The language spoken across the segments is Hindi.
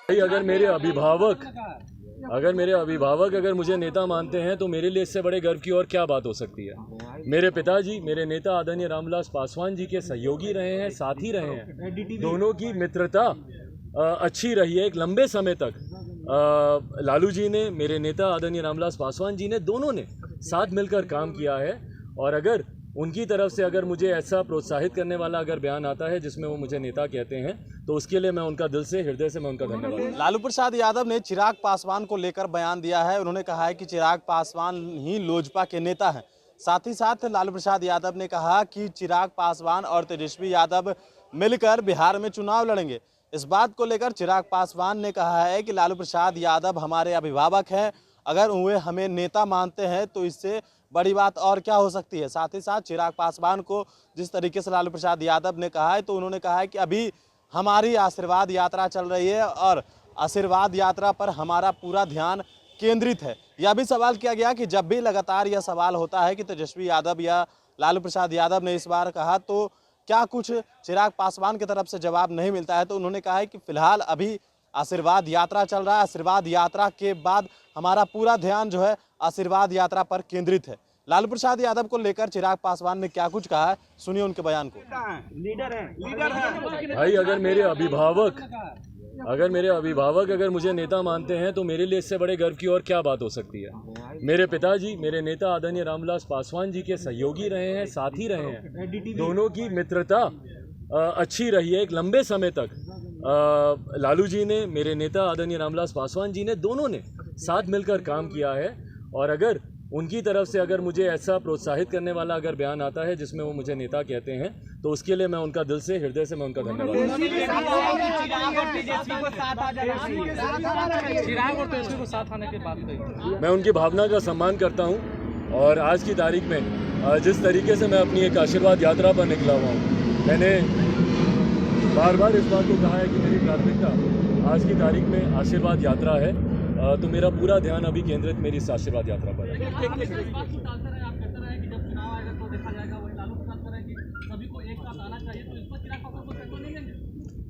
भाई अगर मेरे अभिभावक अगर मुझे नेता मानते हैं तो मेरे लिए इससे बड़े गर्व की और क्या बात हो सकती है। मेरे पिताजी मेरे नेता आदरणीय रामविलास पासवान जी के सहयोगी रहे हैं, साथी रहे हैं। दोनों की मित्रता अच्छी रही है एक लंबे समय तक। लालू जी ने, मेरे नेता आदरणीय रामविलास पासवान जी ने, दोनों ने साथ मिलकर काम किया है। और अगर उनकी तरफ से अगर मुझे ऐसा प्रोत्साहित करने वाला अगर बयान आता है जिसमें वो मुझे नेता कहते हैं तो उसके लिए मैं उनका दिल से, हृदय से मैं उनका धन्यवाद। लालू प्रसाद यादव ने चिराग पासवान को लेकर बयान दिया है। उन्होंने कहा है कि चिराग पासवान ही लोजपा के नेता हैं। साथ ही साथ लालू प्रसाद यादव ने कहा कि चिराग पासवान और तेजस्वी यादव मिलकर बिहार में चुनाव लड़ेंगे। इस बात को लेकर चिराग पासवान ने कहा है कि लालू प्रसाद यादव हमारे अभिभावक हैं, अगर वे हमें नेता मानते हैं तो इससे बड़ी बात और क्या हो सकती है। साथ ही साथ चिराग पासवान को जिस तरीके से लालू प्रसाद यादव ने कहा है तो उन्होंने कहा है कि अभी हमारी आशीर्वाद यात्रा चल रही है और आशीर्वाद यात्रा पर हमारा पूरा ध्यान केंद्रित है। यह भी सवाल किया गया कि जब भी लगातार यह सवाल होता है कि तेजस्वी यादव या लालू प्रसाद यादव ने इस बार कहा तो क्या कुछ चिराग पासवान की तरफ से जवाब नहीं मिलता है, तो उन्होंने कहा है कि फिलहाल अभी आशीर्वाद यात्रा चल रहा है। आशीर्वाद यात्रा के बाद हमारा पूरा ध्यान जो है आशीर्वाद यात्रा पर केंद्रित है। लालू प्रसाद यादव को लेकर चिराग पासवान ने क्या कुछ कहा है, सुनिए उनके बयान को। लीडर है भाई अगर मेरे अभिभावक अगर मुझे नेता मानते हैं तो मेरे लिए इससे बड़े गर्व की और क्या बात हो सकती है। मेरे पिताजी मेरे नेता आदरणीय रामविलास पासवान जी के सहयोगी रहे हैं, साथी रहे हैं। दोनों की मित्रता अच्छी रही है एक लंबे समय तक। लालू जी ने, मेरे नेता आदरणीय रामविलास पासवान जी ने, दोनों ने साथ मिलकर काम किया है। और अगर उनकी तरफ से अगर मुझे ऐसा प्रोत्साहित करने वाला अगर बयान आता है जिसमें वो मुझे नेता कहते हैं तो उसके लिए मैं उनका दिल से, हृदय से मैं उनका धन्यवाद। मैं उनकी भावना का सम्मान करता हूं और आज की तारीख में जिस तरीके से मैं अपनी एक आशीर्वाद यात्रा पर निकला हुआ हूं, मैंने बार बार इस बात को कहा है कि मेरी प्राथमिकता आज की तारीख में आशीर्वाद यात्रा है। तो मेरा पूरा ध्यान अभी केंद्रित मेरी इस आशीर्वाद यात्रा पर है।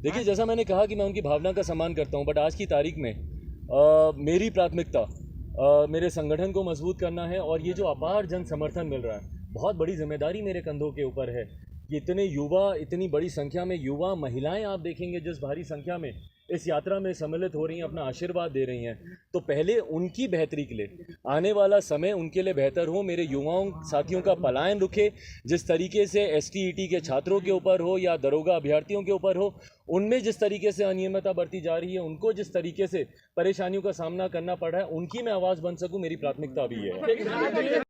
देखिए, जैसा मैंने कहा कि मैं उनकी भावना का सम्मान करता हूं, बट आज की तारीख में मेरी प्राथमिकता मेरे संगठन को मजबूत करना है। और ये जो अपार जन समर्थन मिल रहा है, बहुत बड़ी जिम्मेदारी मेरे कंधों के ऊपर है कि इतने युवा, इतनी बड़ी संख्या में युवा, महिलाएं आप देखेंगे जिस भारी संख्या में इस यात्रा में सम्मिलित हो रही हैं, अपना आशीर्वाद दे रही हैं। तो पहले उनकी बेहतरी के लिए, आने वाला समय उनके लिए बेहतर हो, मेरे युवाओं साथियों का पलायन रुके। जिस तरीके से STET के छात्रों के ऊपर हो या दरोगा अभ्यर्थियों के ऊपर हो, उनमें जिस तरीके से अनियमितता बढ़ती जा रही है, उनको जिस तरीके से परेशानियों का सामना करना पड़ रहा है, उनकी मैं आवाज़ बन सकूं, मेरी प्राथमिकता अभी है।